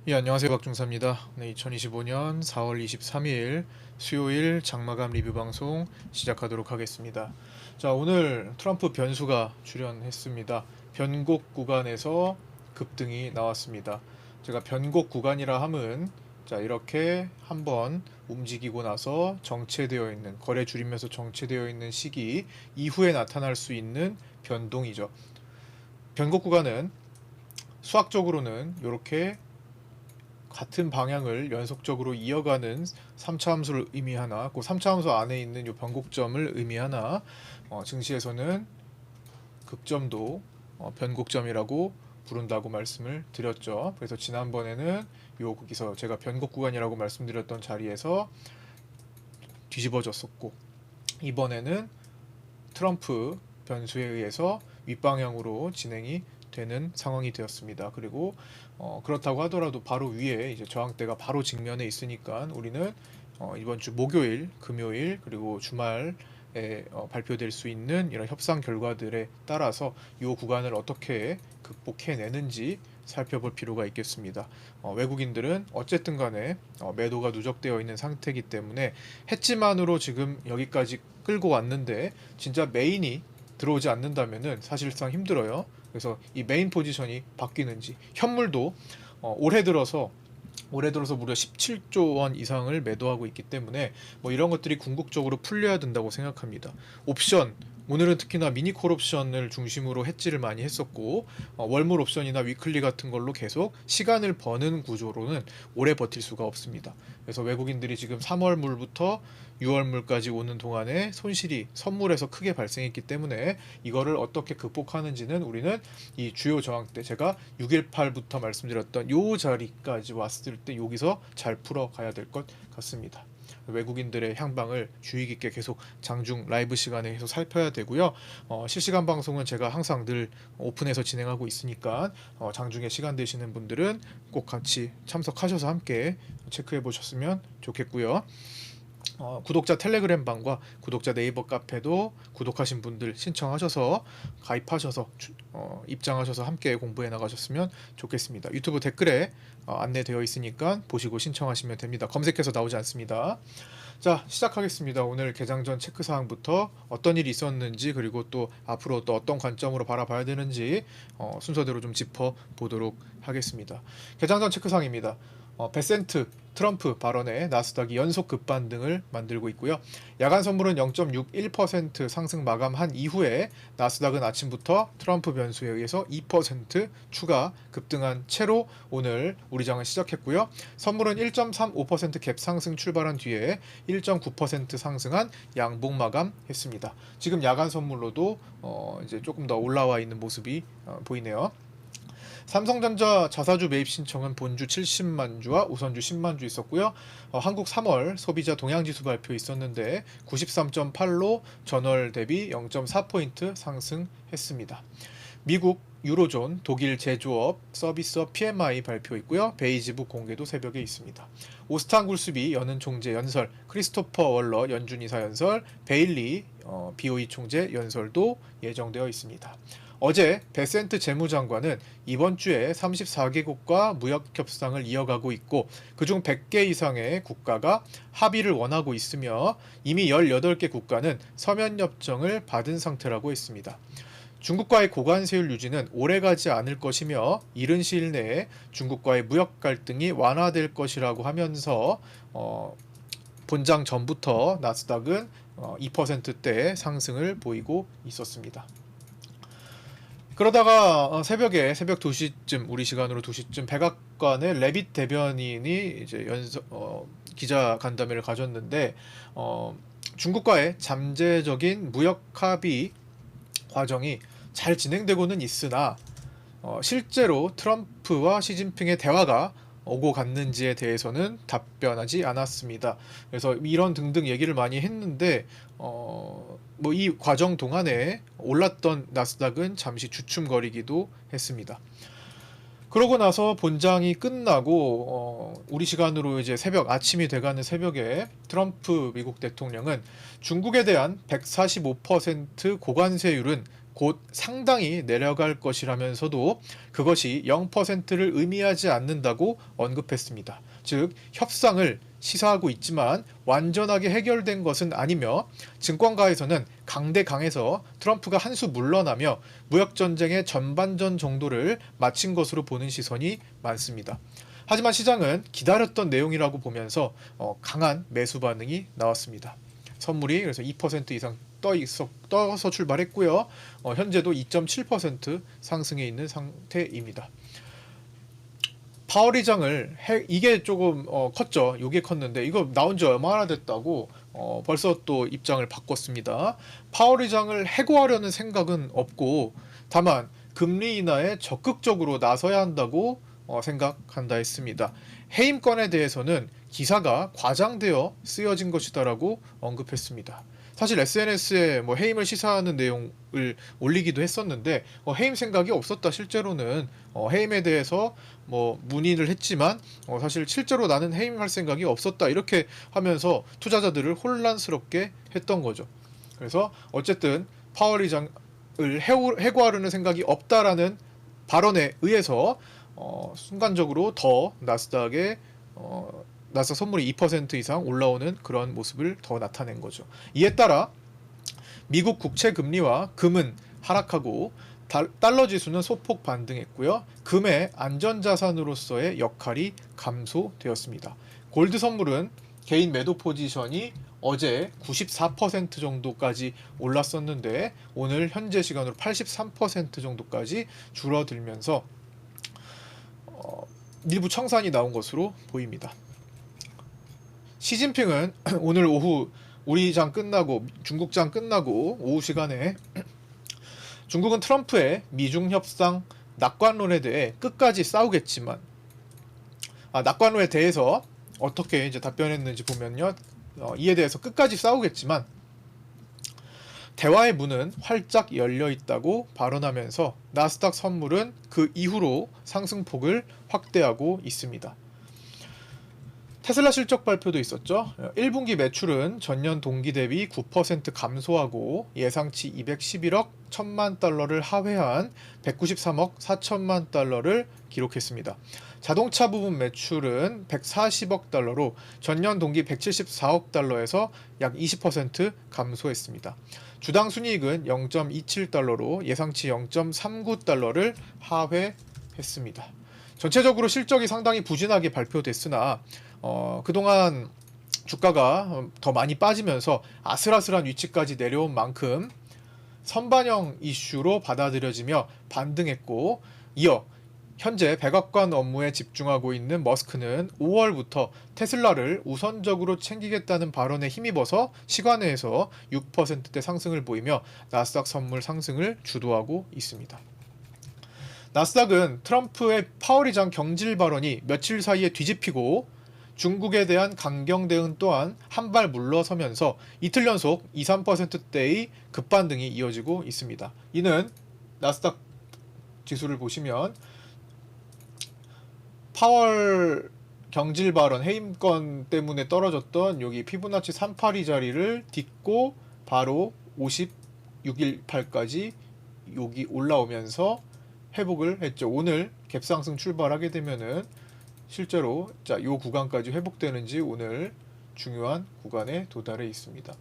예, 안녕하세요. 박중사입니다. 네, 2025년 4월 23일 수요일 장마감 리뷰 방송 시작하도록 하겠습니다. 자, 오늘 트럼프 변수가 출연했습니다. 변곡 구간에서 급등이 나왔습니다. 제가 변곡 구간이라 함은 자, 이렇게 한번 움직이고 나서 정체되어 있는 거래 줄이면서 정체되어 있는 시기 이후에 나타날 수 있는 변동이죠. 변곡 구간은 수학적으로는 이렇게 같은 방향을 연속적으로 이어가는 3차 함수를 의미하나, 그 3차 함수 안에 있는 이 변곡점을 의미하나, 증시에서는 극점도 변곡점이라고 부른다고 말씀을 드렸죠. 그래서 지난번에는 여기서 제가 변곡 구간이라고 말씀드렸던 자리에서 뒤집어졌었고, 이번에는 트럼프 변수에 의해서 윗방향으로 진행이 되는 상황이 되었습니다. 그리고 그렇다고 하더라도 바로 위에 이제 저항대가 바로 직면에 있으니까 우리는 이번 주 목요일, 금요일 그리고 주말에 발표될 수 있는 이런 협상 결과들에 따라서 이 구간을 어떻게 극복해내는지 살펴볼 필요가 있겠습니다. 외국인들은 어쨌든 간에 매도가 누적되어 있는 상태이기 때문에 해지만으로 지금 여기까지 끌고 왔는데 진짜 메인이 들어오지 않는다면은 사실상 힘들어요. 그래서 이 메인 포지션이 바뀌는지 현물도 올해 들어서 무려 17조 원 이상을 매도하고 있기 때문에 뭐 이런 것들이 궁극적으로 풀려야 된다고 생각합니다. 옵션 오늘은 특히나 미니콜 옵션을 중심으로 해지를 많이 했었고 월물 옵션이나 위클리 같은 걸로 계속 시간을 버는 구조로는 오래 버틸 수가 없습니다. 그래서 외국인들이 지금 3월물부터 6월물까지 오는 동안에 손실이 선물에서 크게 발생했기 때문에 이거를 어떻게 극복하는지는 우리는 이 주요 저항대 제가 618부터 말씀드렸던 요 자리까지 왔을 때 여기서 잘 풀어가야 될 것 같습니다. 외국인들의 향방을 주의 깊게 계속 장중 라이브 시간에 계속 살펴야 되고요. 실시간 방송은 제가 항상 늘 오픈해서 진행하고 있으니까 장중에 시간 되시는 분들은 꼭 같이 참석하셔서 함께 체크해 보셨으면 좋겠고요. 구독자 텔레그램 방과 구독자 네이버 카페도 구독하신 분들 신청하셔서 가입하셔서 입장하셔서 함께 공부해 나가셨으면 좋겠습니다. 유튜브 댓글에 안내되어 있으니까 보시고 신청하시면 됩니다. 검색해서 나오지 않습니다. 자, 시작하겠습니다. 오늘 개장 전 체크사항부터 어떤 일이 있었는지 그리고 또 앞으로 또 어떤 관점으로 바라봐야 되는지 순서대로 좀 짚어보도록 하겠습니다. 개장 전 체크사항입니다. 베센트 트럼프 발언에 나스닥이 연속 급반등을 만들고 있고요. 야간 선물은 0.61% 상승 마감한 이후에 나스닥은 아침부터 트럼프 변수에 의해서 2% 추가 급등한 채로 오늘 우리 장을 시작했고요. 선물은 1.35%갭 상승 출발한 뒤에 1.9% 상승한 양봉 마감했습니다. 지금 야간 선물로도 이제 조금 더 올라와 있는 모습이 보이네요. 삼성전자 자사주 매입 신청은 본주 70만 주와 우선주 10만 주 있었고요. 한국 3월 소비자 동향지수 발표 있었는데 93.8로 전월 대비 0.4포인트 상승했습니다. 미국 유로존 독일 제조업 서비스업 PMI 발표 있고요. 베이지북 공개도 새벽에 있습니다. 오스탄 굴수비 연은 총재 연설, 크리스토퍼 월러 연준이사 연설, 베일리 BOE 총재 연설도 예정되어 있습니다. 어제 베센트 재무장관은 이번 주에 34개국과 무역 협상을 이어가고 있고 그중 100개 이상의 국가가 합의를 원하고 있으며 이미 18개 국가는 서면 협정을 받은 상태라고 했습니다. 중국과의 고관세율 유지는 오래가지 않을 것이며 이른 시일 내에 중국과의 무역 갈등이 완화될 것이라고 하면서 본장 전부터 나스닥은 2%대 상승을 보이고 있었습니다. 그러다가 새벽 2시쯤 우리 시간으로 2시쯤 백악관의 레빗 대변인이 이제 기자 간담회를 가졌는데 중국과의 잠재적인 무역 합의 과정이 잘 진행되고는 있으나 실제로 트럼프와 시진핑의 대화가 오고 갔는지에 대해서는 답변하지 않았습니다. 그래서 이런 등등 얘기를 많이 했는데 뭐 이 과정 동안에 올랐던 나스닥은 잠시 주춤거리기도 했습니다. 그러고 나서 본장이 끝나고 우리 시간으로 이제 새벽 아침이 돼가는 새벽에 트럼프 미국 대통령은 중국에 대한 145% 고관세율은 곧 상당히 내려갈 것이라면서도 그것이 0%를 의미하지 않는다고 언급했습니다. 즉 협상을 시사하고 있지만 완전하게 해결된 것은 아니며 증권가에서는 강대강에서 트럼프가 한 수 물러나며 무역전쟁의 전반전 정도를 마친 것으로 보는 시선이 많습니다. 하지만 시장은 기다렸던 내용이라고 보면서 강한 매수 반응이 나왔습니다. 선물이 그래서 2% 이상 떠서 출발했고요. 현재도 2.7% 상승해 있는 상태입니다. 파월 의장을 이게 조금 컸죠. 이게 컸는데 이거 나온 지 얼마나 됐다고 벌써 또 입장을 바꿨습니다. 파월 의장을 해고하려는 생각은 없고 다만 금리 인하에 적극적으로 나서야 한다고 생각한다 했습니다. 해임 건에 대해서는 기사가 과장되어 쓰여진 것이다라고 언급했습니다. 사실 SNS에 뭐 해임을 시사하는 내용을 올리기도 했었는데 해임 생각이 없었다. 실제로는 해임에 대해서 뭐 문의를 했지만 사실 실제로 나는 해임할 생각이 없었다. 이렇게 하면서 투자자들을 혼란스럽게 했던 거죠. 그래서 어쨌든 파월 의장을 해고하려는 생각이 없다라는 발언에 의해서 순간적으로 더 나스닥에 나스닥 선물이 2% 이상 올라오는 그런 모습을 더 나타낸 거죠. 이에 따라 미국 국채 금리와 금은 하락하고 달러 지수는 소폭 반등했고요. 금의 안전자산으로서의 역할이 감소되었습니다. 골드 선물은 개인 매도 포지션이 어제 94% 정도까지 올랐었는데 오늘 현재 시간으로 83% 정도까지 줄어들면서 일부 청산이 나온 것으로 보입니다. 시진핑은 오늘 오후 우리장 끝나고 중국장 끝나고 오후 시간에 중국은 트럼프의 미중 협상 낙관론에 대해 끝까지 싸우겠지만 낙관론에 대해서 어떻게 이제 답변했는지 보면요. 이에 대해서 끝까지 싸우겠지만 대화의 문은 활짝 열려 있다고 발언하면서 나스닥 선물은 그 이후로 상승폭을 확대하고 있습니다. 테슬라 실적 발표도 있었죠. 1분기 매출은 전년 동기 대비 9% 감소하고 예상치 211억 1천만 달러를 하회한 193억 4천만 달러를 기록했습니다. 자동차 부분 매출은 140억 달러로 전년 동기 174억 달러에서 약 20% 감소했습니다. 주당 순이익은 0.27달러로 예상치 0.39달러를 하회했습니다. 전체적으로 실적이 상당히 부진하게 발표됐으나 그동안 주가가 더 많이 빠지면서 아슬아슬한 위치까지 내려온 만큼 선반영 이슈로 받아들여지며 반등했고 이어 현재 백악관 업무에 집중하고 있는 머스크는 5월부터 테슬라를 우선적으로 챙기겠다는 발언에 힘입어서 시간외에서 6%대 상승을 보이며 나스닥 선물 상승을 주도하고 있습니다. 나스닥은 트럼프의 파월 의장 경질 발언이 며칠 사이에 뒤집히고 중국에 대한 강경 대응 또한 한 발 물러서면서 이틀 연속 2, 3%대의 급반등이 이어지고 있습니다. 이는 나스닥 지수를 보시면 파월 경질 발언 해임권 때문에 떨어졌던 여기 피보나치 382 자리를 딛고 바로 5618까지 여기 올라오면서 회복을 했죠. 오늘 갭상승 출발하게 되면은 실제로 요 구간까지 회복되는지 오늘 중요한 구간에 도달해 있습니다.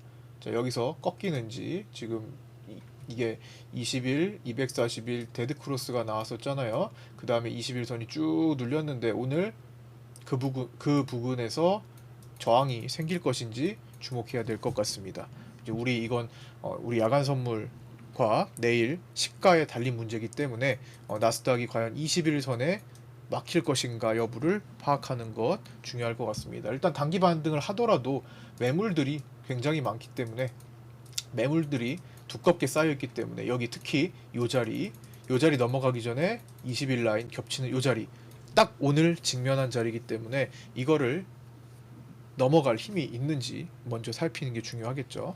자, 여기서 꺾이는지 지금 이게 20일, 240일 데드 크로스가 나왔었잖아요. 그 다음에 21선이 쭉 눌렸는데 오늘 그 부분에서 저항이 생길 것인지 주목해야 될 것 같습니다. 이제 우리 야간 선물과 내일 시가에 달린 문제이기 때문에 나스닥이 과연 21선에 막힐 것인가 여부를 파악하는 것 중요할 것 같습니다. 일단 단기 반등을 하더라도 매물들이 굉장히 많기 때문에 매물들이 두껍게 쌓여있기 때문에 여기 특히 요 자리 넘어가기 전에 20일 라인 겹치는 요 자리 딱 오늘 직면한 자리이기 때문에 이거를 넘어갈 힘이 있는지 먼저 살피는 게 중요하겠죠.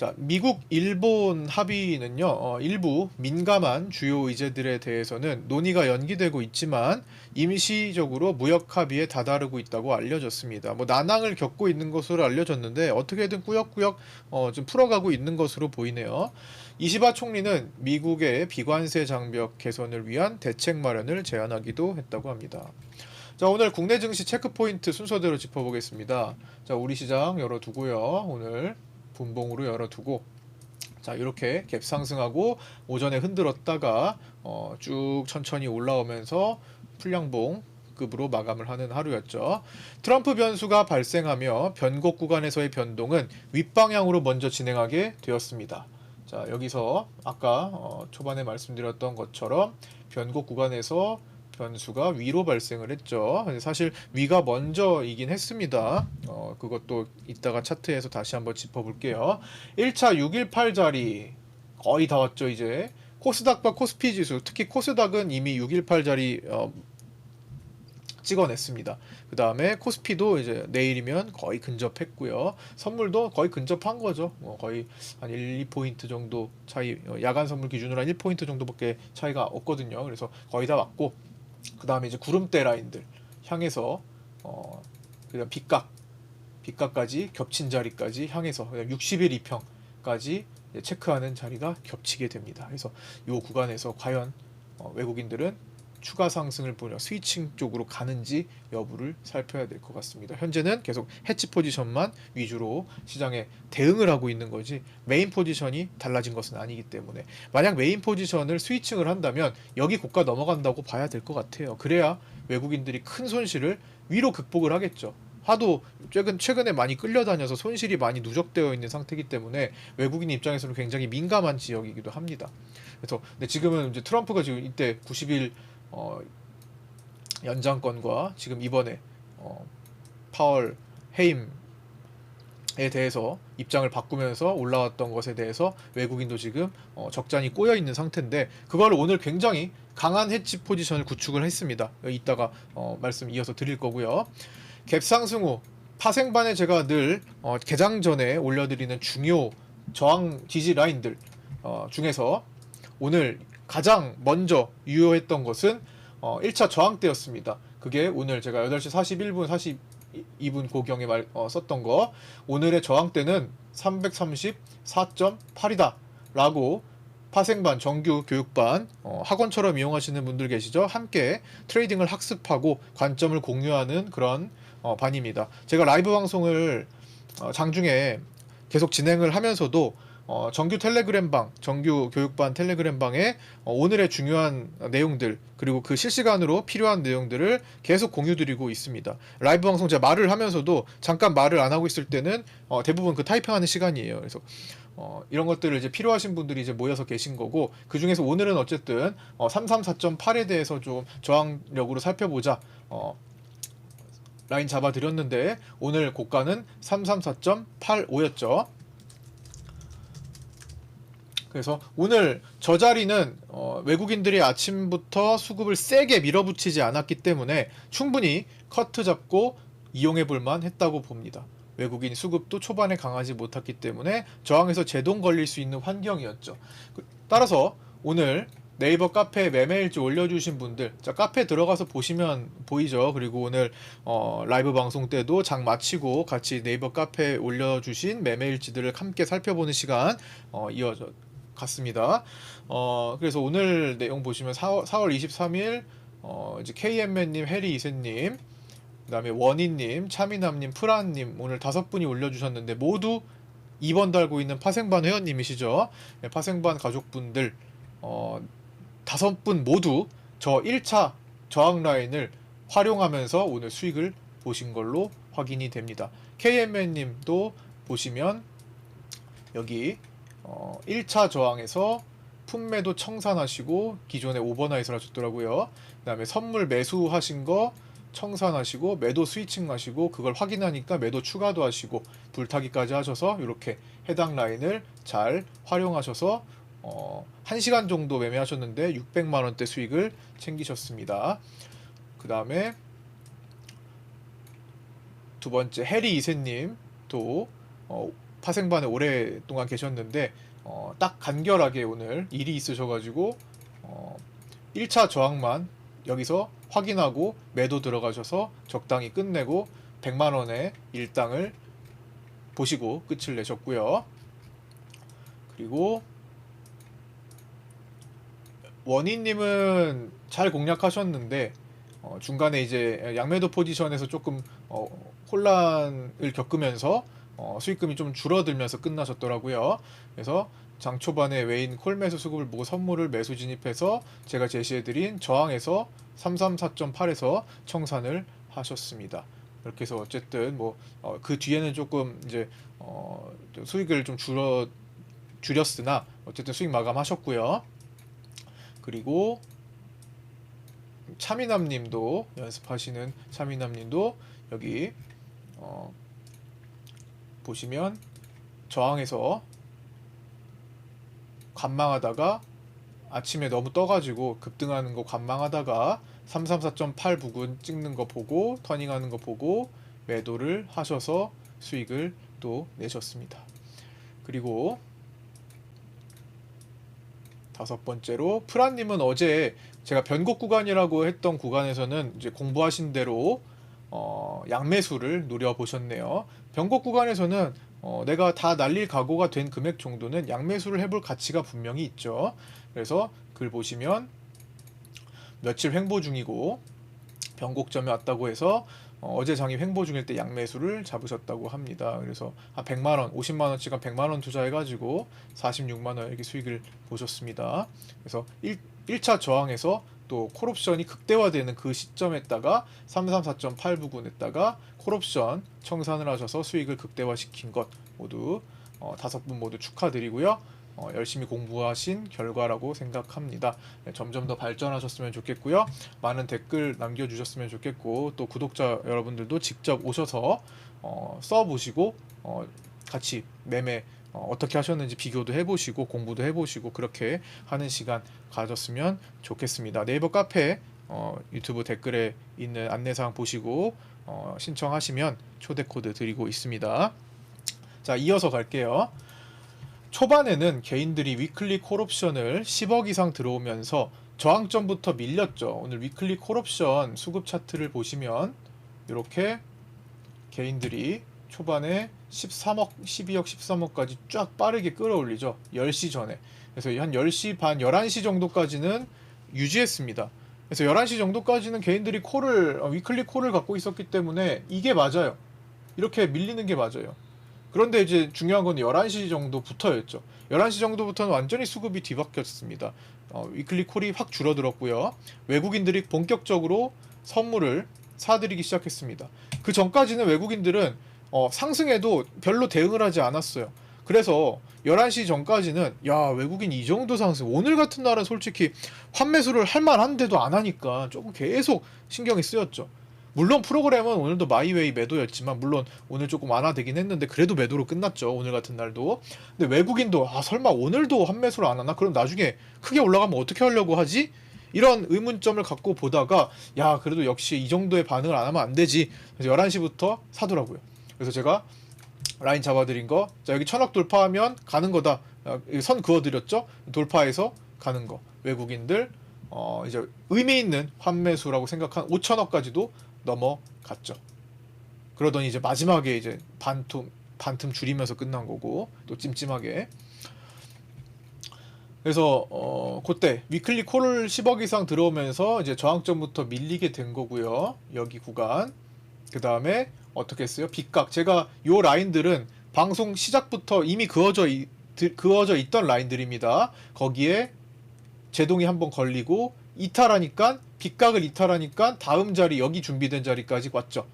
자, 미국, 일본 합의는요, 일부 민감한 주요 의제들에 대해서는 논의가 연기되고 있지만 임시적으로 무역 합의에 다다르고 있다고 알려졌습니다. 뭐 난항을 겪고 있는 것으로 알려졌는데 어떻게든 꾸역꾸역 좀 풀어가고 있는 것으로 보이네요. 이시바 총리는 미국의 비관세 장벽 개선을 위한 대책 마련을 제안하기도 했다고 합니다. 자, 오늘 국내 증시 체크포인트 순서대로 짚어보겠습니다. 자, 우리 시장 열어두고요. 오늘 분봉으로 열어두고, 자, 이렇게 갭 상승하고 오전에 흔들었다가 쭉 천천히 올라오면서 풀량봉 급으로 마감을 하는 하루였죠. 트럼프 변수가 발생하며 변곡 구간에서의 변동은 윗방향으로 먼저 진행하게 되었습니다. 자, 여기서 아까 초반에 말씀드렸던 것처럼 변곡 구간에서 변수가 위로 발생을 했죠. 사실 위가 먼저이긴 했습니다. 그것도 이따가 차트에서 다시 한번 짚어볼게요. 1차 618자리 거의 다 왔죠. 이제 코스닥과 코스피 지수, 특히 코스닥은 이미 618자리 찍어냈습니다. 그 다음에 코스피도 이제 내일이면 거의 근접했고요. 선물도 거의 근접한 거죠. 거의 한 1, 2포인트 정도 차이, 야간 선물 기준으로 한 1포인트 정도밖에 차이가 없거든요. 그래서 거의 다 왔고, 그 다음에 이제 구름대 라인들 향해서 그다음 빗각까지 겹친 자리까지 향해서 60일 이평까지 체크하는 자리가 겹치게 됩니다. 그래서 이 구간에서 과연 외국인들은 추가 상승을 보려 스위칭 쪽으로 가는지 여부를 살펴야 될 것 같습니다. 현재는 계속 해치 포지션만 위주로 시장에 대응을 하고 있는 거지 메인 포지션이 달라진 것은 아니기 때문에, 만약 메인 포지션을 스위칭을 한다면 여기 고가 넘어간다고 봐야 될 것 같아요. 그래야 외국인들이 큰 손실을 위로 극복을 하겠죠. 하도 최근에 많이 끌려다녀서 손실이 많이 누적되어 있는 상태이기 때문에 외국인 입장에서는 굉장히 민감한 지역이기도 합니다. 그래서 근데 지금은 이제 트럼프가 지금 이때 90일 연장권과 지금 이번에 파월 해임에 대해서 입장을 바꾸면서 올라왔던 것에 대해서 외국인도 지금 적잖이 꼬여 있는 상태인데, 그걸 오늘 굉장히 강한 해치 포지션을 구축을 했습니다. 이따가 말씀 이어서 드릴 거고요. 갭 상승 후 파생반에 제가 늘 개장 전에 올려드리는 중요 저항 지지 라인들 중에서 오늘 가장 먼저 유효했던 것은 1차 저항대였습니다. 그게 오늘 제가 8시 41분, 42분 고경에 썼던 거, 오늘의 저항대는 334.8이다 라고 파생반, 정규 교육반, 학원처럼 이용하시는 분들 계시죠? 함께 트레이딩을 학습하고 관점을 공유하는 그런 반입니다. 제가 라이브 방송을 장중에 계속 진행을 하면서도 정규 텔레그램방, 정규 교육반 텔레그램방에 오늘의 중요한 내용들, 그리고 그 실시간으로 필요한 내용들을 계속 공유드리고 있습니다. 라이브 방송 제가 말을 하면서도 잠깐 말을 안 하고 있을 때는 대부분 그 타이핑하는 시간이에요. 그래서 이런 것들을 이제 필요하신 분들이 이제 모여서 계신 거고, 그 중에서 오늘은 어쨌든 334.8에 대해서 좀 저항력으로 살펴보자 라인 잡아드렸는데, 오늘 고가는 334.85였죠. 그래서 오늘 저 자리는 외국인들이 아침부터 수급을 세게 밀어붙이지 않았기 때문에 충분히 커트 잡고 이용해 볼만 했다고 봅니다. 외국인 수급도 초반에 강하지 못했기 때문에 저항에서 제동 걸릴 수 있는 환경이었죠. 따라서 오늘 네이버 카페에 매매일지 올려주신 분들, 자, 카페 들어가서 보시면 보이죠. 그리고 오늘 라이브 방송 때도 장 마치고 같이 네이버 카페에 올려주신 매매일지들을 함께 살펴보는 시간 이어져 갔습니다. 그래서 오늘 내용 보시면 4월 23일 이제 KMN님, 해리 이세님, 그 다음에 원희님, 차미남님, 프란님, 오늘 5분이 올려주셨는데 모두 2번 달고 있는 파생반 회원님이시죠. 네, 파생반 가족분들 5분 모두 저 1차 저항 라인을 활용하면서 오늘 수익을 보신 걸로 확인이 됩니다. KMN님도 보시면 여기 1차 저항에서 품매도 청산하시고 기존에 오버나잇을 하셨더라고요. 그 다음에 선물 매수하신 거 청산하시고 매도 스위칭 하시고, 그걸 확인하니까 매도 추가도 하시고 불타기까지 하셔서 이렇게 해당 라인을 잘 활용하셔서 1시간 정도 매매하셨는데 600만원대 수익을 챙기셨습니다. 그 다음에 두 번째 해리 이세님도 파생반에 오랫동안 계셨는데 딱 간결하게 오늘 일이 있으셔가지고 1차 저항만 여기서 확인하고 매도 들어가셔서 적당히 끝내고 100만원의 일당을 보시고 끝을 내셨고요. 그리고 원희님은 잘 공략하셨는데 중간에 이제 양매도 포지션에서 조금 혼란을 겪으면서 수익금이 좀 줄어들면서 끝나셨더라고요. 그래서 장 초반에 외인 콜매수 수급을 보고 선물을 매수 진입해서 제가 제시해드린 저항에서 334.8에서 청산을 하셨습니다. 이렇게 해서 어쨌든 뭐 그 뒤에는 조금 이제 수익을 좀 줄였으나 어쨌든 수익 마감하셨고요. 그리고 차미남님도 연습하시는 차미남님도 여기 보시면 저항에서 관망하다가 아침에 너무 떠가지고 급등하는 거 관망하다가 334.8 부근 찍는 거 보고 터닝하는 거 보고 매도를 하셔서 수익을 또 내셨습니다. 그리고 다섯 번째로 프란님은 어제 제가 변곡 구간이라고 했던 구간에서는 이제 공부하신 대로 양매수를 노려보셨네요. 변곡 구간에서는 내가 다 날릴 각오가 된 금액 정도는 양매수를 해볼 가치가 분명히 있죠. 그래서 글 보시면 며칠 횡보 중이고 변곡점에 왔다고 해서 어제 장이 횡보 중일 때 양매수를 잡으셨다고 합니다. 그래서 한 100만원, 50만원씩 한 100만원 투자해가지고 46만원 이렇게 수익을 보셨습니다. 그래서 1차 저항에서 또 콜옵션이 극대화되는 그 시점에다가 334.8 부근에다가 콜옵션 청산을 하셔서 수익을 극대화시킨 것 모두 5분 모두 축하드리고요. 열심히 공부하신 결과라고 생각합니다. 네, 점점 더 발전하셨으면 좋겠고요. 많은 댓글 남겨주셨으면 좋겠고 또 구독자 여러분들도 직접 오셔서 써보시고 같이 매매 어떻게 하셨는지 비교도 해보시고 공부도 해보시고 그렇게 하는 시간 가졌으면 좋겠습니다. 네이버 카페 유튜브 댓글에 있는 안내사항 보시고 신청하시면 초대 코드 드리고 있습니다. 자, 이어서 갈게요. 초반에는 개인들이 위클리 콜옵션을 10억 이상 들어오면서 저항점부터 밀렸죠. 오늘 위클리 콜옵션 수급 차트를 보시면 이렇게 개인들이 초반에 13억, 12억, 13억까지 쫙 빠르게 끌어올리죠. 10시 전에. 그래서 한 10시 반, 11시 정도까지는 유지했습니다. 그래서 11시 정도까지는 개인들이 위클리 콜을 갖고 있었기 때문에 이게 맞아요. 이렇게 밀리는 게 맞아요. 그런데 이제 중요한 건 11시 정도부터였죠. 11시 정도부터는 완전히 수급이 뒤바뀌었습니다. 위클리 콜이 확 줄어들었고요. 외국인들이 본격적으로 선물을 사들이기 시작했습니다. 그 전까지는 외국인들은 상승해도 별로 대응을 하지 않았어요. 그래서 11시 전까지는 야, 외국인 이 정도 상승, 오늘 같은 날은 솔직히 환매수를 할 만한데도 안 하니까 조금 계속 신경이 쓰였죠. 물론 프로그램은 오늘도 마이웨이 매도였지만 물론 오늘 조금 완화되긴 했는데 그래도 매도로 끝났죠. 오늘 같은 날도. 근데 외국인도 설마 오늘도 환매수를 안 하나? 그럼 나중에 크게 올라가면 어떻게 하려고 하지? 이런 의문점을 갖고 보다가 야, 그래도 역시 이 정도의 반응을 안 하면 안 되지. 그래서 11시부터 사더라고요. 그래서 제가 라인 잡아드린 거, 자, 여기 1000억 돌파하면 가는 거다. 선 그어드렸죠. 돌파해서 가는 거. 외국인들 이제 의미 있는 환매수라고 생각한 5천억까지도 넘어갔죠. 그러더니 이제 마지막에 이제 반틈 줄이면서 끝난 거고 또 찜찜하게. 그래서 그때 위클리 콜을 10억 이상 들어오면서 이제 저항점부터 밀리게 된 거고요. 여기 구간. 그 다음에 어떻게 했어요? 빗각. 제가 요 라인들은 방송 시작부터 이미 그어져 있던 라인들입니다. 거기에 제동이 한번 걸리고 이탈하니까 빗각을 이탈하니까 다음 자리, 여기 준비된 자리까지 왔죠.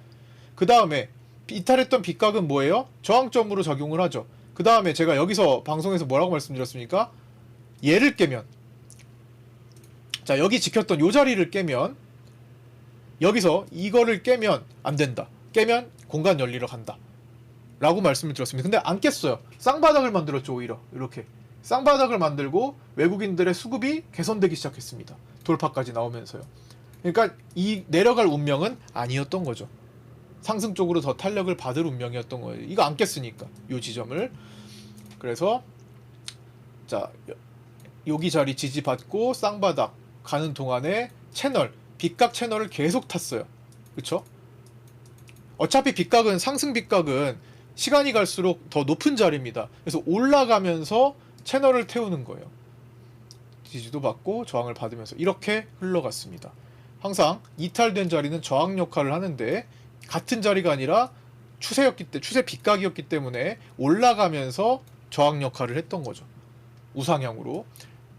그 다음에 이탈했던 빗각은 뭐예요? 저항점으로 작용을 하죠. 그 다음에 제가 여기서 방송에서 뭐라고 말씀드렸습니까? 얘를 깨면, 자, 여기 지켰던 요 자리를 깨면, 여기서 이거를 깨면 안 된다. 깨면 공간 열리러 간다. 라고 말씀을 드렸습니다. 근데 안 깼어요. 쌍바닥을 만들었죠. 오히려 이렇게 쌍바닥을 만들고 외국인들의 수급이 개선되기 시작했습니다. 돌파까지 나오면서요. 그러니까 이 내려갈 운명은 아니었던 거죠. 상승 쪽으로 더 탄력을 받을 운명이었던 거예요. 이거 안 깼으니까 요 지점을. 그래서 자 여기 자리 지지받고 쌍바닥 가는 동안에 채널 빗각 채널을 계속 탔어요. 그쵸? 어차피 빗각은 상승 빗각은 시간이 갈수록 더 높은 자리입니다. 그래서 올라가면서 채널을 태우는 거예요. 지지도 받고 저항을 받으면서 이렇게 흘러갔습니다. 항상 이탈된 자리는 저항 역할을 하는데 같은 자리가 아니라 추세 빗각이었기 때문에 올라가면서 저항 역할을 했던 거죠. 우상향으로.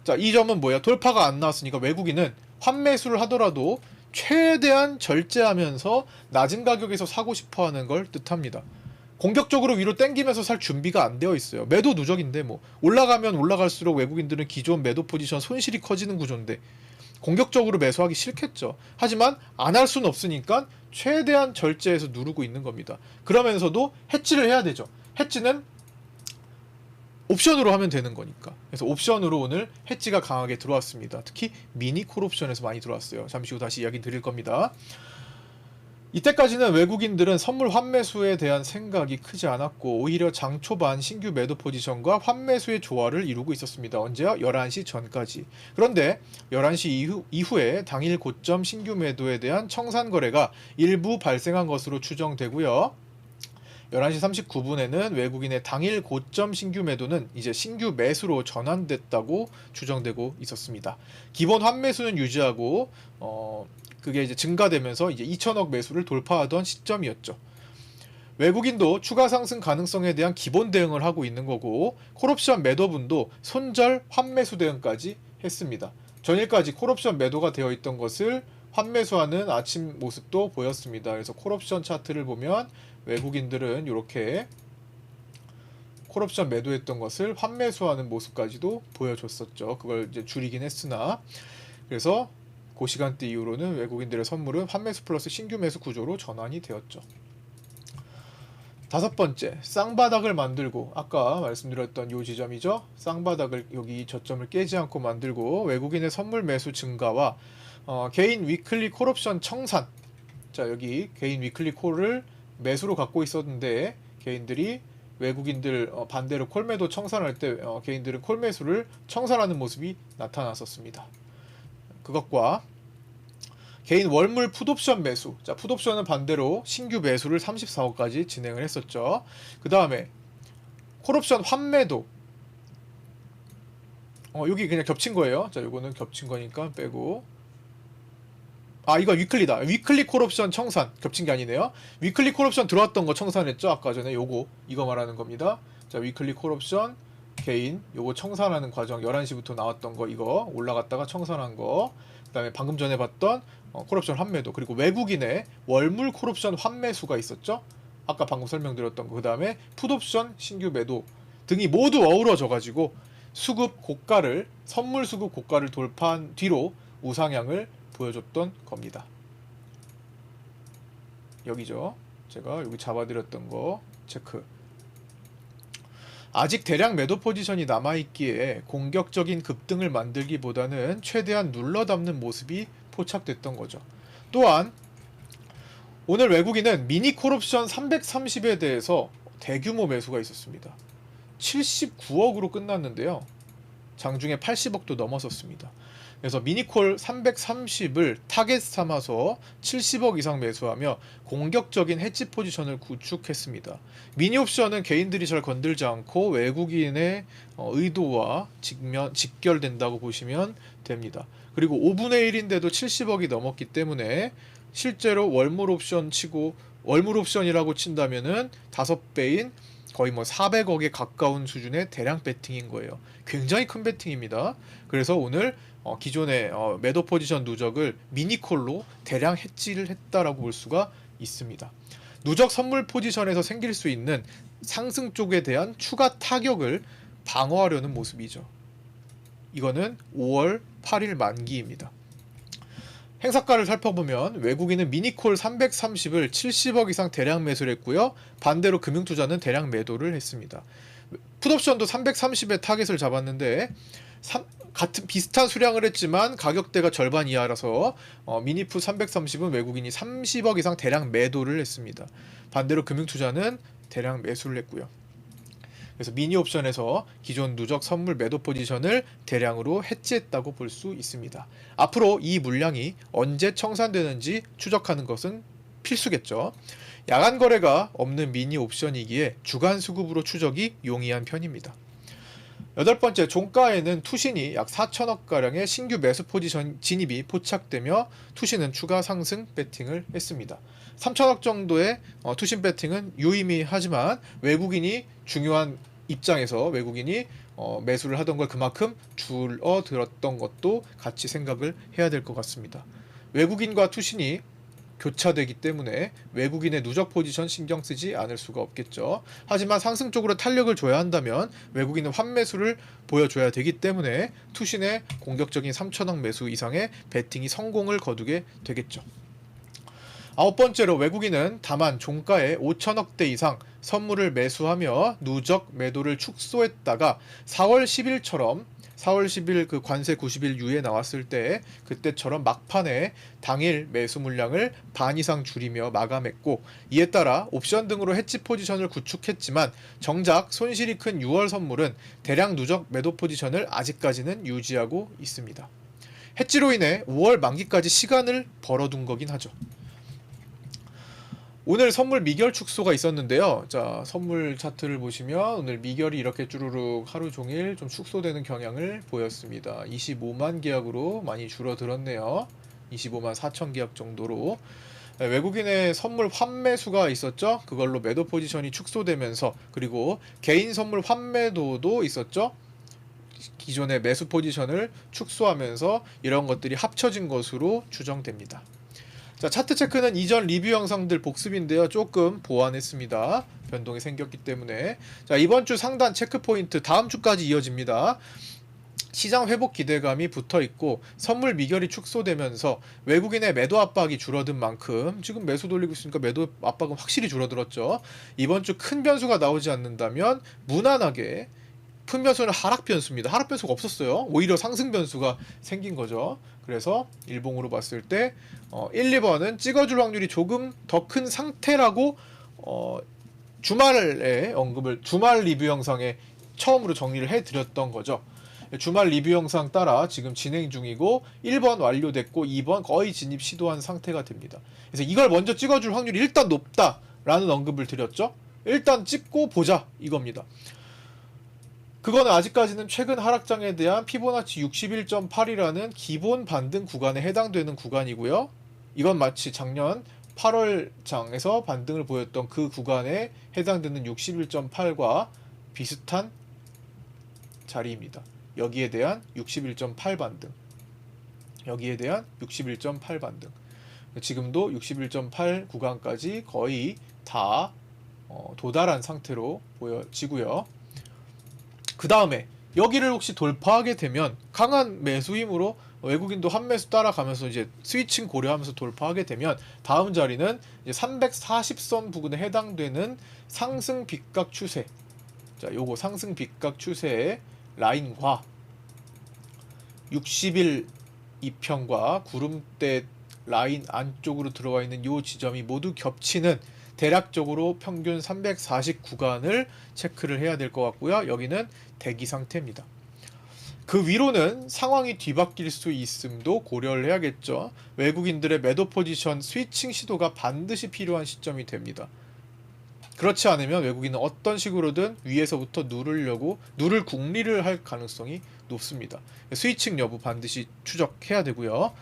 자, 이 점은 뭐야? 돌파가 안 나왔으니까 외국인은 환매수를 하더라도 최대한 절제하면서 낮은 가격에서 사고 싶어 하는 걸 뜻합니다. 공격적으로 위로 땡기면서 살 준비가 안 되어 있어요. 매도 누적인데 뭐 올라가면 올라갈수록 외국인들은 기존 매도 포지션 손실이 커지는 구조인데 공격적으로 매수하기 싫겠죠. 하지만 안 할 수는 없으니까 최대한 절제해서 누르고 있는 겁니다. 그러면서도 해지를 해야 되죠. 해지는 옵션으로 하면 되는 거니까. 그래서 옵션으로 오늘 해지가 강하게 들어왔습니다. 특히 미니 콜 옵션에서 많이 들어왔어요. 잠시 후 다시 이야기 드릴 겁니다. 이때까지는 외국인들은 선물 환매수에 대한 생각이 크지 않았고 오히려 장 초반 신규 매도 포지션과 환매수의 조화를 이루고 있었습니다. 언제요? 11시 전까지. 그런데 11시 이후에 당일 고점 신규 매도에 대한 청산 거래가 일부 발생한 것으로 추정되고요. 11시 39분에는 외국인의 당일 고점 신규 매도는 이제 신규 매수로 전환됐다고 추정되고 있었습니다. 기본 환매수는 유지하고 그게 이제 증가되면서 이제 2천억 매수를 돌파하던 시점이었죠. 외국인도 추가 상승 가능성에 대한 기본 대응을 하고 있는 거고 콜옵션 매도분도 손절 환매수 대응까지 했습니다. 전일까지 콜옵션 매도가 되어 있던 것을 환매수하는 아침 모습도 보였습니다. 그래서 콜옵션 차트를 보면 외국인들은 이렇게 콜옵션 매도했던 것을 환매수하는 모습까지도 보여줬었죠. 그걸 이제 줄이긴 했으나 그래서 그 시간대 이후로는 외국인들의 선물은 환매수 플러스 신규 매수 구조로 전환이 되었죠. 다섯 번째, 쌍바닥을 만들고 아까 말씀드렸던 요 지점이죠. 쌍바닥을 여기 저점을 깨지 않고 만들고 외국인의 선물 매수 증가와 개인 위클리 콜옵션 청산. 자, 여기 개인 위클리 콜을 매수로 갖고 있었는데 개인들이 외국인들 반대로 콜매도 청산할 때 개인들은 콜매수를 청산하는 모습이 나타났었습니다. 그것과 개인 월물 풋옵션 매수. 자, 풋옵션은 반대로 신규 매수를 34억까지 진행을 했었죠. 그 다음에 콜옵션 환매도 여기 그냥 겹친 거예요. 자, 요거는 겹친 거니까 빼고 이거 위클리다. 위클리 콜옵션 청산. 겹친 게 아니네요. 위클리 콜옵션 들어왔던 거 청산했죠. 아까 전에 이거 말하는 겁니다. 자, 위클리 콜옵션 개인 요거 청산하는 과정 11시부터 나왔던 거 이거 올라갔다가 청산한 거. 그 다음에 방금 전에 봤던 콜옵션 환매도 그리고 외국인의 월물 콜옵션 환매수가 있었죠. 아까 방금 설명드렸던 거. 그 다음에 풋옵션 신규 매도 등이 모두 어우러져 가지고 수급 고가를 선물 수급 고가를 돌파한 뒤로 우상향을 보여줬던 겁니다. 여기죠. 제가 여기 잡아드렸던 거 체크. 아직 대량 매도 포지션이 남아있기에 공격적인 급등을 만들기보다는 최대한 눌러담는 모습이 포착됐던 거죠. 또한 오늘 외국인은 미니 콜옵션 330에 대해서 대규모 매수가 있었습니다. 79억으로 끝났는데요. 장중에 80억도 넘었었습니다. 그래서 미니콜 330을 타겟 삼아서 70억 이상 매수하며 공격적인 해지 포지션을 구축했습니다. 미니옵션은 개인들이 잘 건들지 않고 외국인의 의도와 직결된다고 보시면 됩니다. 그리고 5분의 1인데도 70억이 넘었기 때문에 실제로 월물 옵션이라고 친다면은 5배인 거의 400억에 가까운 수준의 대량 배팅인 거예요. 굉장히 큰 배팅입니다. 그래서 오늘 기존의 매도 포지션 누적을 미니콜로 대량 해지를 했다라고 볼 수가 있습니다. 누적 선물 포지션에서 생길 수 있는 상승 쪽에 대한 추가 타격을 방어하려는 모습이죠. 이거는 5월 8일 만기입니다. 행사가를 살펴보면 외국인은 미니콜 330을 70억 이상 대량 매수를 했고요. 반대로 금융투자는 대량 매도를 했습니다. 풋옵션도 330의 타겟을 잡았는데 같은 비슷한 수량을 했지만 가격대가 절반 이하라서 미니푸 330은 외국인이 30억 이상 대량 매도를 했습니다. 반대로 금융투자는 대량 매수를 했고요. 그래서 미니 옵션에서 기존 누적 선물 매도 포지션을 대량으로 해지했다고 볼 수 있습니다. 앞으로 이 물량이 언제 청산되는지 추적하는 것은 필수겠죠. 야간 거래가 없는 미니 옵션이기에 주간 수급으로 추적이 용이한 편입니다. 여덟 번째, 종가에는 투신이 약 4천억가량의 신규 매수 포지션 진입이 포착되며 투신은 추가 상승 배팅을 했습니다. 3천억 정도의 투신 배팅은 유의미하지만 외국인이 중요한 입장에서 외국인이 매수를 하던 걸 그만큼 줄어들었던 것도 같이 생각을 해야 될 것 같습니다. 외국인과 투신이 교차되기 때문에 외국인의 누적 포지션 신경 쓰지 않을 수가 없겠죠. 하지만 상승 쪽으로 탄력을 줘야 한다면 외국인은 환매수를 보여줘야 되기 때문에 투신의 공격적인 3천억 매수 이상의 베팅이 성공을 거두게 되겠죠. 아홉 번째로, 외국인은 다만 종가에 5천억대 이상 선물을 매수하며 누적 매도를 축소했다가 4월 10일처럼 4월 10일 그 관세 90일 유예 나왔을 때 그때처럼 막판에 당일 매수 물량을 반 이상 줄이며 마감했고, 이에 따라 옵션 등으로 해지 포지션을 구축했지만 정작 손실이 큰 6월 선물은 대량 누적 매도 포지션을 아직까지는 유지하고 있습니다. 해지로 인해 5월 만기까지 시간을 벌어둔 거긴 하죠. 오늘 선물 미결 축소가 있었는데요. 자, 선물 차트를 보시면 오늘 미결이 이렇게 쭈루룩 하루 종일 좀 축소되는 경향을 보였습니다. 25만 계약으로 많이 줄어들었네요. 25만 4천 계약 정도로. 외국인의 선물 환매수가 있었죠. 그걸로 매도 포지션이 축소되면서, 그리고 개인 선물 환매도도 있었죠. 기존의 매수 포지션을 축소하면서 이런 것들이 합쳐진 것으로 추정됩니다. 자, 차트 체크는 이전 리뷰 영상들 복습인데요. 조금 보완했습니다. 변동이 생겼기 때문에. 자, 이번 주 상단 체크 포인트 다음 주까지 이어집니다. 시장 회복 기대감이 붙어 있고 선물 미결이 축소되면서 외국인의 매도 압박이 줄어든 만큼 지금 매수 돌리고 있으니까 매도 압박은 확실히 줄어들었죠. 이번 주 큰 변수가 나오지 않는다면 무난하게, 큰 변수는 하락 변수입니다. 하락 변수가 없었어요. 오히려 상승 변수가 생긴 거죠. 그래서 일봉으로 봤을 때 1, 2번은 찍어줄 확률이 조금 더 큰 상태라고 주말에 언급을, 주말 리뷰 영상에 처음으로 정리를 해드렸던 거죠. 주말 리뷰 영상 따라 지금 진행 중이고 1번 완료됐고 2번 거의 진입 시도한 상태가 됩니다. 그래서 이걸 먼저 찍어줄 확률이 일단 높다라는 언급을 드렸죠. 일단 찍고 보자 이겁니다. 그거는 아직까지는 최근 하락장에 대한 피보나치 61.8이라는 기본 반등 구간에 해당되는 구간이고요. 이건 마치 작년 8월장에서 반등을 보였던 그 구간에 해당되는 61.8과 비슷한 자리입니다. 여기에 대한 61.8 반등, 여기에 대한 61.8 반등, 지금도 61.8 구간까지 거의 다 도달한 상태로 보여지고요. 그 다음에 여기를 혹시 돌파하게 되면 강한 매수 힘으로 외국인도 환매수 따라가면서 이제 스위칭 고려하면서 돌파하게 되면 다음 자리는 이제 340선 부근에 해당되는 상승 빗각 추세, 자, 요거 상승 빗각 추세의 라인과 60일 이평과 구름대 라인 안쪽으로 들어와 있는 요 지점이 모두 겹치는 대략적으로 평균 340 구간을 체크를 해야 될 것 같고요. 여기는 대기 상태입니다. 그 위로는 상황이 뒤바뀔 수 있음도 고려를 해야겠죠. 외국인들의 매도 포지션 스위칭 시도가 반드시 필요한 시점이 됩니다. 그렇지 않으면 외국인은 어떤 식으로든 위에서부터 누를 궁리를 할 가능성이 높습니다. 스위칭 여부 반드시 추적해야 되고요.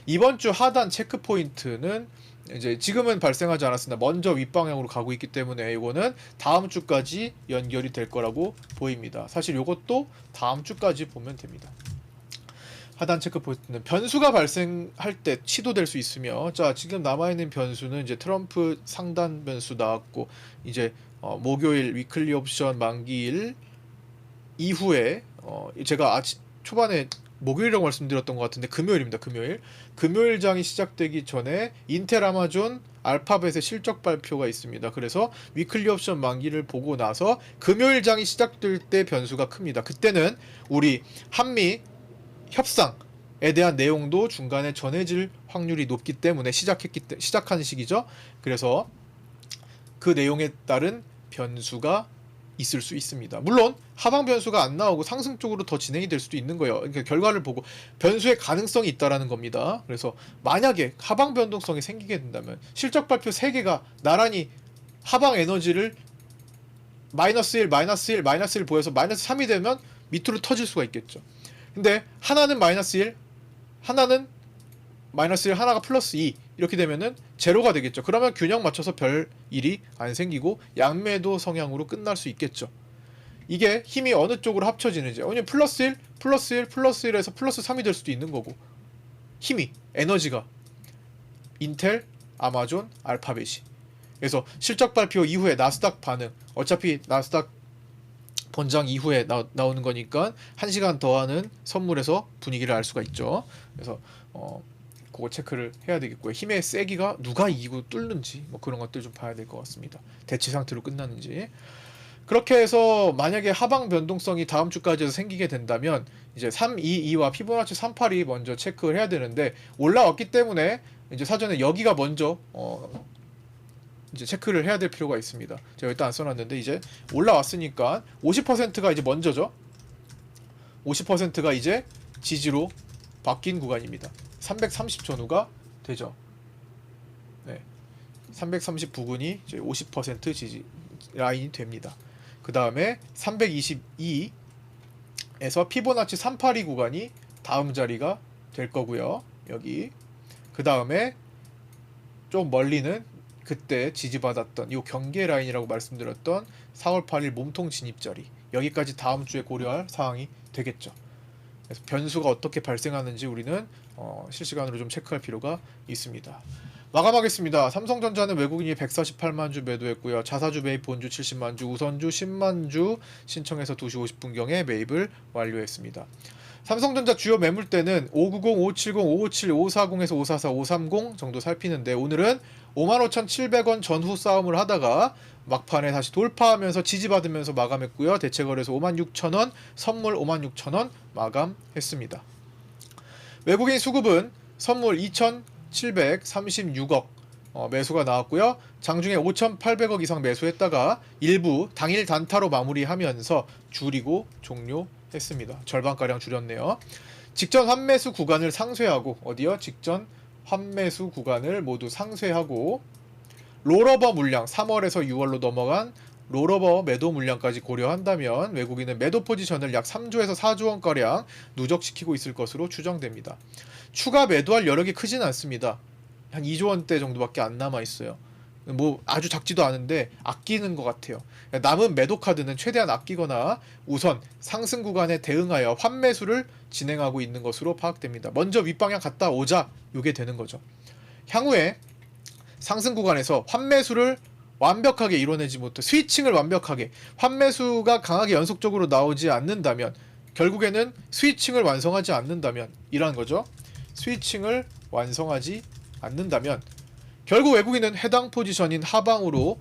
이번 주 하단 체크 포인트는 이제 지금은 발생하지 않았으나 먼저 윗방향으로 가고 있기 때문에 이거는 다음 주까지 연결이 될 거라고 보입니다. 사실 이것도 다음 주까지 보면 됩니다. 하단 체크 포인트는 변수가 발생할 때 시도될 수 있으며, 자, 지금 남아있는 변수는 이제 트럼프 상단 변수 나왔고, 이제 목요일 위클리 옵션 만기일 이후에 제가 초반에 목요일이라고 말씀드렸던 것 같은데 금요일입니다. 금요일장이 시작되기 전에 인텔, 아마존, 알파벳의 실적 발표가 있습니다. 그래서 위클리 옵션 만기를 보고 나서 금요일장이 시작될 때 변수가 큽니다. 그때는 우리 한미 협상에 대한 내용도 중간에 전해질 확률이 높기 때문에 시작한 시기죠. 그래서 그 내용에 따른 변수가 있을 수 있습니다. 물론 하방 변수가 안 나오고 상승 쪽으로 더 진행이 될 수도 있는 거예요. 그러니까 결과를 보고 변수의 가능성이 있다라는 겁니다. 그래서 만약에 하방 변동성이 생기게 된다면 실적 발표 3개가 나란히 하방 에너지를 마이너스 1, 마이너스 1, 마이너스 1 보여서 마이너스 3이 되면 밑으로 터질 수가 있겠죠. 근데 하나는 마이너스 1, 하나는 마이너스 1, 하나가 플러스 2 이렇게 되면은 제로가 되겠죠. 그러면 균형 맞춰서 별 일이 안 생기고 양매도 성향으로 끝날 수 있겠죠. 이게 힘이 어느 쪽으로 합쳐지는지. 왜냐면 플러스 1, 플러스 1, 플러스 1에서 플러스 3이 될 수도 있는 거고. 힘이, 에너지가 인텔, 아마존, 알파벳이. 그래서 실적 발표 이후에 나스닥 반응. 어차피 나스닥 번장 이후에 나오는 거니까 1시간 더 하는 선물에서 분위기를 알 수가 있죠. 그래서 그거 체크를 해야 되겠고요. 힘의 세기가 누가 이기고 뚫는지 뭐 그런 것들 좀 봐야 될 것 같습니다. 대치 상태로 끝나는지. 그렇게 해서 만약에 하방 변동성이 다음 주까지 생기게 된다면 이제 322와 피보나치 382 먼저 체크를 해야 되는데 올라왔기 때문에 이제 사전에 여기가 먼저 이제 체크를 해야 될 필요가 있습니다. 제가 일단 안 써놨는데 이제 올라왔으니까 50%가 이제 먼저죠. 50%가 이제 지지로 바뀐 구간입니다. 330 전후가 되죠. 네. 330 부근이 이제 50% 지지 라인이 됩니다. 그 다음에 322에서 피보나치 382 구간이 다음 자리가 될 거고요. 여기. 그 다음에 좀 멀리는 그때 지지받았던 이 경계 라인이라고 말씀드렸던 4월 8일 몸통 진입 자리. 여기까지 다음 주에 고려할 사항이 되겠죠. 그래서 변수가 어떻게 발생하는지 우리는 실시간으로 좀 체크할 필요가 있습니다. 마감하겠습니다. 삼성전자는 외국인이 148만 주 매도했고요. 자사주 매입 본주 70만 주, 우선주 10만 주 신청해서 2시 50분경에 매입을 완료했습니다. 삼성전자 주요 매물대는 590, 570, 557, 540에서 544, 530 정도 살피는데 오늘은 55,700원 전후 싸움을 하다가 막판에 다시 돌파하면서 지지받으면서 마감했고요. 대체거래소 56,000원, 선물 56,000원 마감했습니다. 외국인 수급은 선물 2,736억 매수가 나왔고요. 장중에 5,800억 이상 매수했다가 일부 당일 단타로 마무리하면서 줄이고 종료했습니다. 절반가량 줄였네요. 직전 환매수 구간을 상쇄하고 어디요? 직전 환매수 구간을 모두 상쇄하고 롤오버 물량 3월에서 6월로 넘어간 롤오버 매도 물량까지 고려한다면 외국인은 매도 포지션을 약 3조에서 4조 원가량 누적시키고 있을 것으로 추정됩니다. 추가 매도할 여력이 크진 않습니다. 한 2조 원대 정도밖에 안 남아 있어요. 뭐 아주 작지도 않은데 아끼는 것 같아요. 남은 매도 카드는 최대한 아끼거나 우선 상승 구간에 대응하여 환매수를 진행하고 있는 것으로 파악됩니다. 먼저 윗방향 갔다 오자 요게 되는 거죠. 향후에 상승 구간에서 환매수를 완벽하게 이뤄내지 못해 스위칭을 완벽하게 환매수가 강하게 연속적으로 나오지 않는다면 결국에는 스위칭을 완성하지 않는다면 이란 거죠. 스위칭을 완성하지 않는다면 결국 외국인은 해당 포지션인 하방으로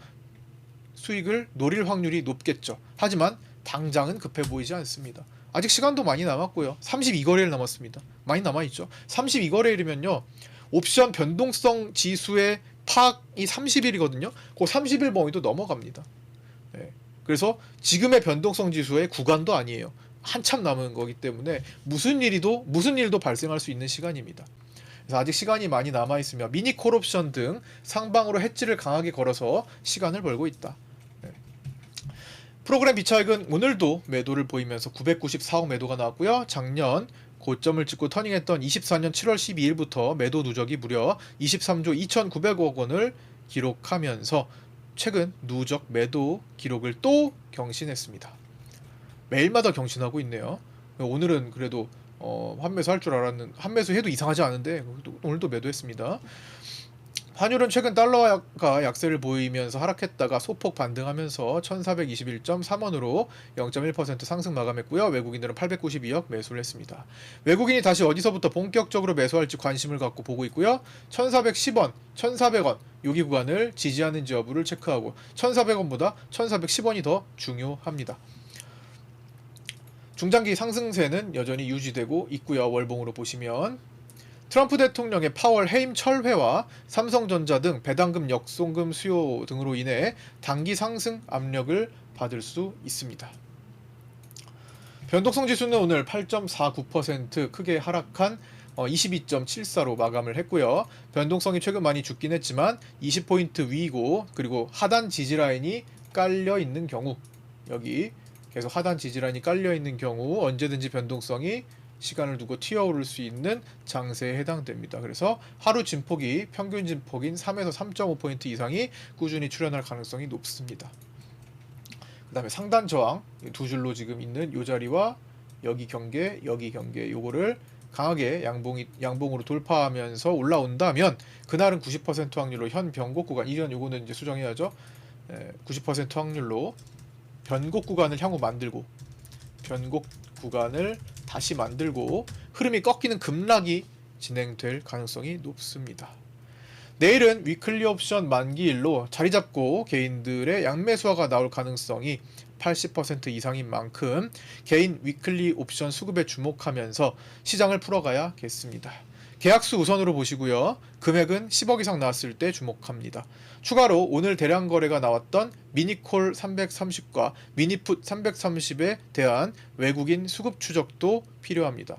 수익을 노릴 확률이 높겠죠. 하지만 당장은 급해 보이지 않습니다. 아직 시간도 많이 남았고요. 32거래일 남았습니다. 많이 남아있죠. 32거래일이면요. 옵션 변동성 지수의 파악이 30일이거든요. 그 30일 범위도 넘어갑니다. 네. 그래서 지금의 변동성 지수의 구간도 아니에요. 한참 남은 거기 때문에 무슨 일도 발생할 수 있는 시간입니다. 그래서 아직 시간이 많이 남아있으며 미니 콜옵션 등 상방으로 해지를 강하게 걸어서 시간을 벌고 있다. 네. 프로그램 비차익은 오늘도 매도를 보이면서 994억 매도가 나왔고요. 작년 고점을 찍고 터닝했던 24년 7월 12일부터 매도 누적이 무려 23조 2,900억 원을 기록하면서 최근 누적 매도 기록을 또 경신했습니다. 매일마다 경신하고 있네요. 오늘은 그래도 환매수 할 줄 알았는데 환매수 해도 이상하지 않은데 오늘도 매도했습니다. 환율은 최근 달러가 약세를 보이면서 하락했다가 소폭 반등하면서 1421.3원으로 0.1% 상승 마감했고요. 외국인들은 892억 매수를 했습니다. 외국인이 다시 어디서부터 본격적으로 매수할지 관심을 갖고 보고 있고요. 1410원, 1400원 여기 구간을 지지하는지 여부를 체크하고 1400원보다 1410원이 더 중요합니다. 중장기 상승세는 여전히 유지되고 있고요. 월봉으로 보시면 트럼프 대통령의 파월 해임 철회와 삼성전자 등 배당금 역송금 수요 등으로 인해 단기 상승 압력을 받을 수 있습니다. 변동성 지수는 오늘 8.49% 크게 하락한 22.74로 마감을 했고요. 변동성이 최근 많이 죽긴 했지만 20포인트 위이고 그리고 하단 지지라인이 깔려 있는 경우 여기 계속 하단 지지라인이 깔려 있는 경우 언제든지 변동성이 시간을 두고 튀어오를 수 있는 장세에 해당됩니다. 그래서 하루 진폭이 평균 진폭인 3에서 3.5포인트 이상이 꾸준히 출현할 가능성이 높습니다. 그 다음에 상단 저항 두 줄로 지금 있는 이 자리와 여기 경계 요거를 강하게 양봉으로 돌파하면서 올라온다면 그날은 90% 확률로 현 변곡 구간 이전 요거는 이제 수정해야죠. 90% 확률로 변곡 구간을 향후 만들고 변곡 구간을 다시 만들고 흐름이 꺾이는 급락이 진행될 가능성이 높습니다. 내일은 위클리 옵션 만기일로 자리 잡고 개인들의 양매수화가 나올 가능성이 80% 이상인 만큼 개인 위클리 옵션 수급에 주목하면서 시장을 풀어가야겠습니다. 계약수 우선으로 보시고요. 금액은 10억 이상 나왔을 때 주목합니다. 추가로 오늘 대량 거래가 나왔던 미니콜 330과 미니풋 330에 대한 외국인 수급 추적도 필요합니다.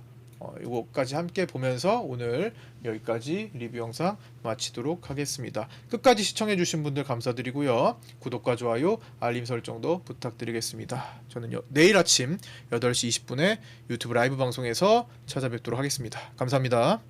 이거까지 함께 보면서 오늘 여기까지 리뷰 영상 마치도록 하겠습니다. 끝까지 시청해주신 분들 감사드리고요. 구독과 좋아요, 알림 설정도 부탁드리겠습니다. 저는 내일 아침 8시 20분에 유튜브 라이브 방송에서 찾아뵙도록 하겠습니다. 감사합니다.